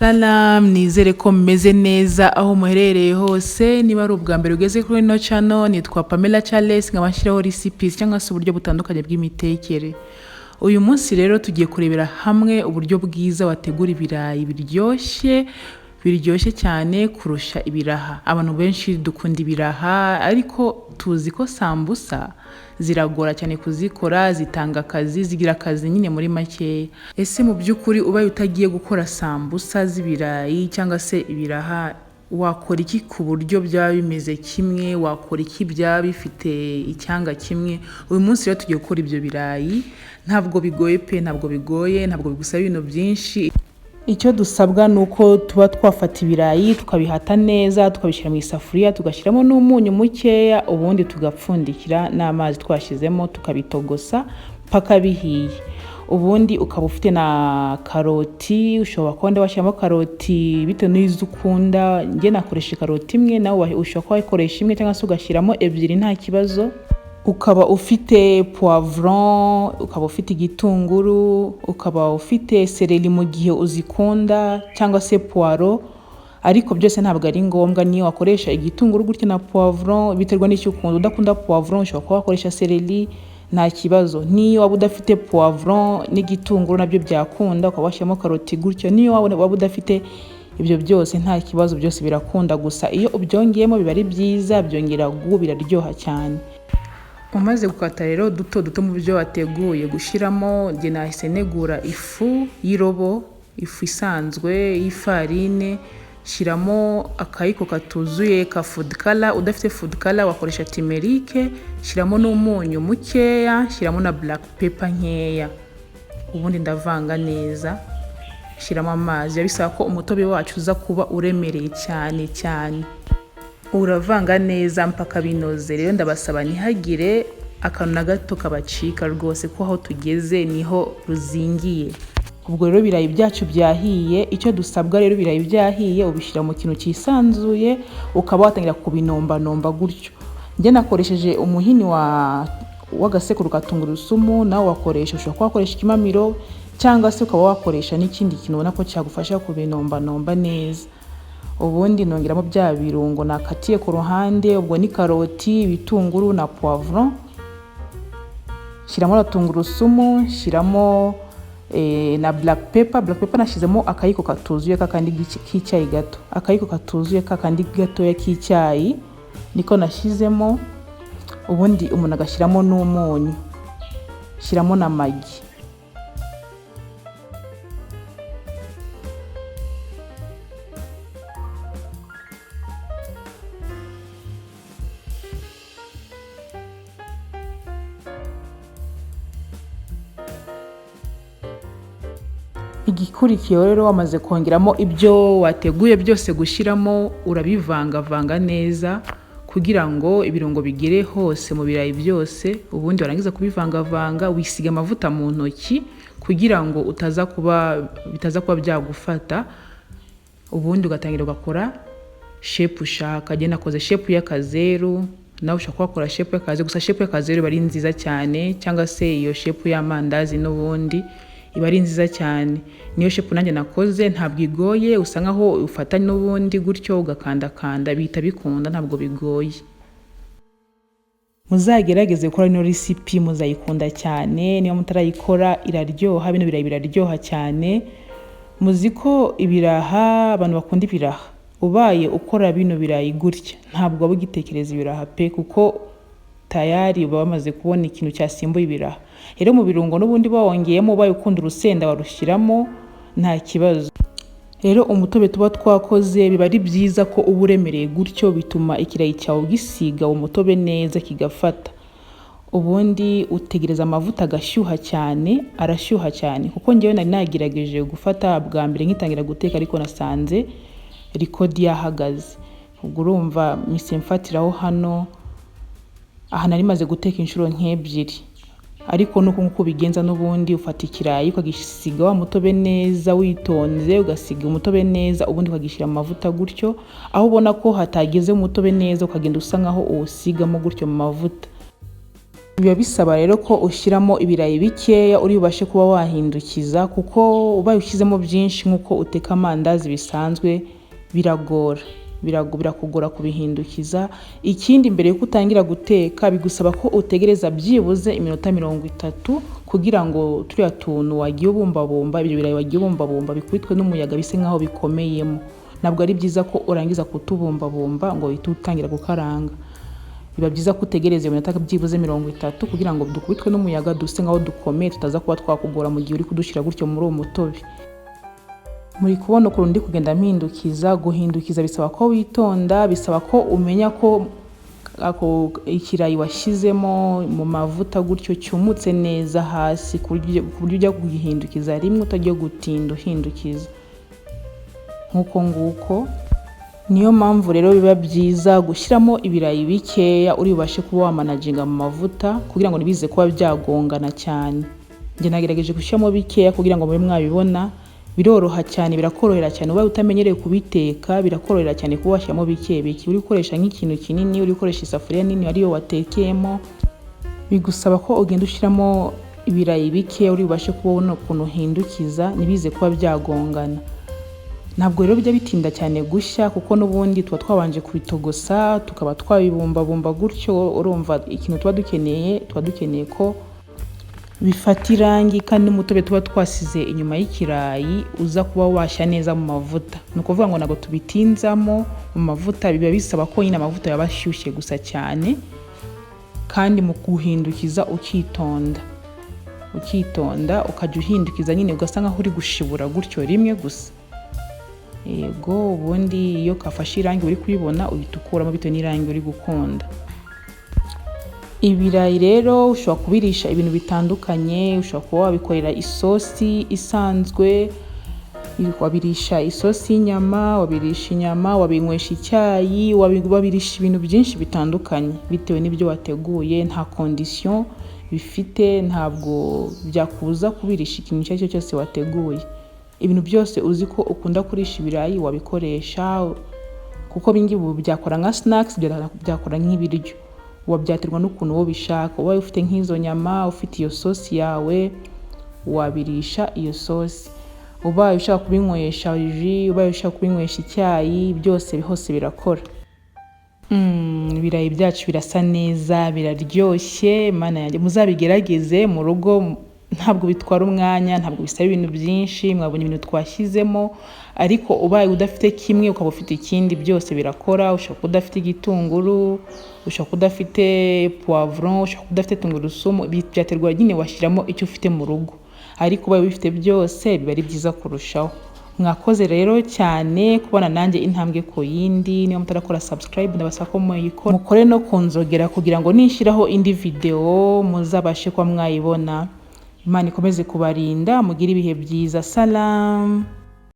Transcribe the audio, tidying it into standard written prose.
Salam, nizere ko mumeze neza aho muherereye hose. Niba ari ubwa mbere ugeze kuri ino channel, nitwa Pamela Charles, nkabashyiraho recipes cyangwa se uburyo butandukanye bw'imitekere. Uyu munsi rero tugiye kurebera hamwe uburyo bwiza wategura ibirayi biryoshye cyane kurusha ibiraha. Abantu benshi dukunda ibiraha, ariko tuzi ko sambusa ziragora cyane kuzikora, zitanga akazi, zigira akazi nyine muri makeya. Ese mu by'ukuri ubaye utagiye gukora sambusa z'ibirayi cyangwa se ibiraha, wakora iki ku buryo byaba bimeze kimwe? Wakora iki byaba bifite icyanga kimwe? Uyu munsi rero tugiye gukora ibyo birayi. Ntabwo bigoye pe, ntabwo bigusaba ibintu byinshi. Icyo dusabwa nuko tuba twafata ibirayi tukabihata neza, tukabishyira mu isafuriya, tugashyiramo n'umunyu mukeya, ubundi tugapfundikira n'amazi twashyizemo, tukabitogosa paka bihiye. Ubundi ukaba ufite na karoti, ushobora kuba washyiramo karoti bitewe n'izo ukunda. Njye nakoresha karoti imwe, nawe ushobora kuba wakoresha imwe cyangwa se ugashyiramo ebyiri nta kibazo. Ukaba ufite poivron, ukaba ufite igitunguru, ukaba ufite seleri mu gihe uzikunda, cyangwa se poiro. Ariko byose ntabwo ari ngombwa, niyo wakoresha igitunguru gutya na poivron biterwa n'icyo ukunda. Udakunda poivron ushobora kuba wakoresha seleri nta kibazo. Niyo waba udafite poivron n'igitunguru nabyo byakunda, ukaba washyiramo karoti gutyo. Niyo waba udafite ibyo byose nta kibazo, byose birakunda. Gusa iyo ubyongeyemo biba ari byiza, byongera biraryoha cyane. Umaze gukata rero duto mu byo wateguye gushyiramo, njye nahise negura ifu y'irobo, ifu isanzwe y'ifarine. Shyiramo akayiko katuzuye ka food color. Udafite food color wakoresha turmeric. Shyiramo n'umunyu mukeya, shyiramo na black pepper nkeya. Ubundi ndavanga neza, shyiramo amazi. Bisaba ko umutobe wacu uza kuba uremereye cyane. Uravanga neza mpaka binoze. Rero ndabasaba ntihagire akantu na gato kabacika rwose, ko aho tugeze niho ruzingiye. Ubwo rero ibirayi byacu byahiye. Icyo dusabwa rero, ibirayi byahiye ubishyira mu kintu cyisanzuye, ukaba watangira kubinomba gutyo. Njye nakoresheje umuhini w'agasekuru ka tungurusumu, nawe wakoresha, ushobora kuba wakoresha ikimamiro cyangwa se ukaba wakoresha n'ikindi kintu ubona ko cyagufasha kubinomba neza. Ubundi nongeramo bya birungo nakatiye ku ruhande, ubwo ni karoti, ibitunguru na poivron. Shyiramo na tungurusumu, shyiramo na black pepper. Black pepper nashyizemo akayiko katuzuye kakandi k'icyayi gato. Akayiko katuzuye kakandi gatoya k'icyayi niko nashyizemo. Ubundi umuntu agashyiramo n'umunyu, shyiramo na magi. Igikurikiyeho rero, wamaze kongeramo ibyo wateguye byose gushyiramo, urabivanga neza kugira ngo ibirungo bigere hose mu birayi byose. Ubundi warangiza kubivanga, wisiga amavuta mu ntoki kugira ngo bitaza kuba byagufata. Ubundi ugatangira ugakora shape ushaka. Njye nakoze shape y'akazeru, nawe ushaka wakora shape y'akazeru. Gusa shape y'akazeru iba ari nziza cyane, cyangwa se iyo shape y'amandazi n'ubundi iba ari nziza cyane. Niyo shape nanjye nakoze, ntabwo igoye. Usa nkaho ufata n'ubundi gutyo ugakanda bihita bikunda, ntabwo bigoye. Muzagerageze gukora ino recipe, muzayikunda cyane. Niba mutarayikora iraryoha, bino birayi biraryoha cyane. Muzi ko ibiraha, abantu bakunda ibiraha, ubaye ukora bino birayi gutya ntabwo waba ugitekereza ibiraha pe, kuko tayari uba wamaze kubona ikintu cyasimbuye ibiraha. Rero mu birungo n'ubundi bawongeyemo, ubaye ukunda urusenda warushyiramo nta kibazo. Rero umutobe tuba twakoze biba ari byiza ko uba uremereye gutyo, bituma ikirayi cyawe gisiga umutobe neza kigafata. Ubundi utegereza amavuta agashyuha cyane, arashyuha cyane, kuko njyewe nari nagerageje gufata bwa mbere nkitangira guteka, ariko nasanze rikodi yahagaze. Ubwo urumva mise mfatiraho hano. Aha nari maze guteka inshuro nk'ebyiri, ariko nuko nkuko ubigenza n'ubundi ufata ikirayi ukagisiga wa mutobe neza witonze, ugasiga umutobe neza, ubundi ukagishyira mu mavuta gutyo. Aho ubona ko hatageze umutobe neza, ukagenda usa nkaho uwusigamo gutyo mu mavuta. biba bisaba rero ko ushyiramo ibirayi bikeya uri bubashe kuba wahindukiza, kuko ubaye ushyizemo byinshi nk'uko uteka amandazi bisanzwe birakugora kubihindukiza. Ikindi mbere yuko utangira guteka bigusaba ko utegereza byibuze iminota 30 kugira ngo turiya tuntu wagiye ubumbabumba, ibyo birayi wagiye ubumbabumba bikubitwe n'umuyaga bise nkaho bikomeyemo. Ntabwo ari byiza ko urangiza kutubumbabumba ngo uhite utangira gukaranga. Biba byiza ko utegereza iminota byibuze 30 kugira ngo dukubitwe n'umuyaga duse nkaho dukomeye, tutaza kuba twakugora mu gihe uri kudushira gutyo muri uwo mutobe. Muri kubona ukuntu ndi kugenda mpindukiza. Guhindukiza bisaba ko witonda, bisaba ko umenya ko ikirayi washyizemo mu mavuta gutyo cyumutse neza hasi ku buryo ujya kugihindukiza rimwe utagiye gutinda uhindukiza nk'uko nguko. Niyo mpamvu rero biba byiza gushyiramo ibirayi bikeya uri bubashe kuba wamanaginga mu mavuta kugira ngo nibize kuba byagongana cyane. Njye nagerageje gushyiramo bikeya kugira ngo mube mwabibona. Biroroha cyane, birakorohera cyane. Ubaye utamenyereye kubiteka birakorohera cyane kuba washyiramo bike bike. Uri gukoresha nk'ikintu kinini, uri gukoresha isafuriya nini ariyo watekeyemo, bigusaba ko ugenda ushyiramo ibirayi bikeya uri bubashe kubona ukuntu uhindukiza nibize kuba byagongana. Ntabwo rero bijya bitinda cyane gushya kuko n'ubundi tuba twabanje kubitogosa tukaba twabibumbabumba gutyo. Urumva ikintu tuba dukeneye ko bifata irangi, kandi n'umutobe tuba twasize inyuma y'ikirayi uza kuba washya neza mu mavuta. Ni ukuvuga ngo ntabwo tubitinzamo mu mavuta, biba bisaba ko nyine amavuta yaba ashyushye gusa cyane, kandi mu guhindukiza ukitonda ukajya uhindukiza nyine ugasa nkaho uri gushibura gutyo rimwe gusa. Yego, ubundi iyo kafashe irangi uri kubibona uhita ukuramo bitewe n'irangi uri gukunda. Ibirayi rero ushobora kubirisha ibintu bitandukanye. Ushobora kuba wabikorera isosi isanzwe, wabirisha isosi y'inyama, wabirisha inyama, wabinywesha icyayi, wabirisha ibintu byinshi bitandukanye bitewe n'ibyo wateguye. Nta condition bifite, ntabwo byakubuza kubirisha ikintu icyo ari cyo cyose wateguye. Ibintu byose uzi ko ukunda kurisha ibirayi wabikoresha, kuko bingibi byakora nka snacks, byakora nk'ibiryo. Wabyaterwa n'ukuntu wo bishaka. Ubaye ufite nk'izo nyama, ufite iyo sosi yawe, wabirisha iyo sosi. Ubaye ushaka kubinywesha ji, ubaye ushaka kubinywesha icyayi, byose hose birakora. Ibirayi byacu birasa neza, biraryoshye. Mana yanjye, muzabigerageze mu rugo. Ntabwo bitwara umwanya, ntabwo bisaba ibintu byinshi. Mwabonye ibintu twashyizemo, ariko ubaye udafite kimwe ukaba ufite ikindi, byose birakora. Ushobora kuba udafite igitunguru, ushobora kuba udafite poivron, ushobora kuba udafite tungurusumu. Byaterwa nyine washyiramo icyo ufite mu rugo, ariko ubaye ubifite byose biba ari byiza kurushaho. Mwakoze rero cyane kubona nanjye intambwe ku yindi. Niba mutarakora subscribe ndabasaba ko muyikora, mukore no kunzogera kugira ngo nishyiraho indi video muzabashe kuba mwayibona. Imana ikomeze kubarinda, mugire ibihe byiza. Salam.